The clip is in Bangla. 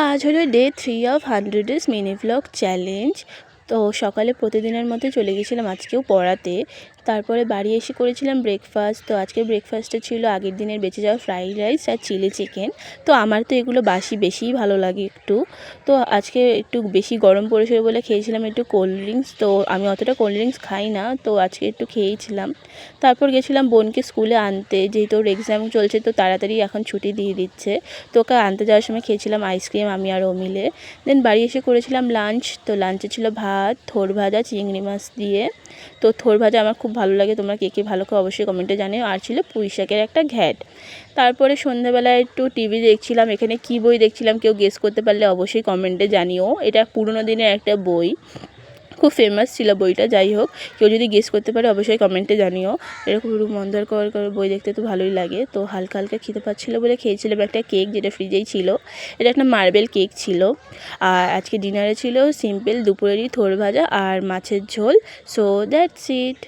আজ হলো day 3 of 100 days mini vlog challenge. তো সকালে প্রতিদিনের মধ্যে চলে গেছিলাম আজকেও পড়াতে। তারপরে বাড়ি এসে করেছিলাম ব্রেকফাস্ট। তো আজকে ব্রেকফাস্টে ছিল আগের দিনের বেঁচে যাওয়া ফ্রাইড রাইস আর চিলি চিকেন। তো আমার তো এগুলো বাসি বেশিই ভালো লাগে একটু। তো আজকে একটু বেশি গরম পড়েছিল বলে খেয়েছিলাম একটু কোল্ড ড্রিঙ্কস। তো আমি অতটা কোল্ড ড্রিঙ্কস খাই না, তো আজকে একটু খেয়েছিলাম। তারপর গেছিলাম বোনকে স্কুলে আনতে, যেহেতু ওর এক্সাম চলছে তো তাড়াতাড়ি এখন ছুটি দিয়ে দিচ্ছে। তো ওকে আনতে যাওয়ার সময় খেয়েছিলাম আইসক্রিম আমি আর ও মিলে। দেন বাড়ি এসে করেছিলাম লাঞ্চ। তো লাঞ্চে ছিল ভাত, থোড় ভাজা চিংড়ি মাছ দিয়ে। তো থোড় ভাজা আমার খুব ভালো লাগে, তোমরা কে কে ভালো খাও অবশ্যই কমেন্টে জানিও। আর ছিল পুঁই শাকের একটা ঘ্যাট। তারপরে সন্ধ্যাবেলায় একটু টিভি দেখছিলাম। এখানে কী বই দেখছিলাম কেউ গেস করতে পারলে অবশ্যই কমেন্টে জানিও। এটা পুরোনো দিনের একটা বই, খুব ফেমাস ছিল বইটা। যাই হোক, কেউ যদি গেস করতে পারে অবশ্যই কমেন্টে জানিও। এরকম রূপ অন্ধকার করে বই দেখতে তো ভালোই লাগে। তো হালকা হালকা খেতে পাচ্ছিলো বলে খেয়েছিলাম একটা কেক, যেটা ফ্রিজেই ছিল। এটা একটা মার্বেল কেক ছিল। আর আজকে ডিনারে ছিল সিম্পল দুপুরেরই থোড় ভাজা আর মাছের ঝোল। So that's it.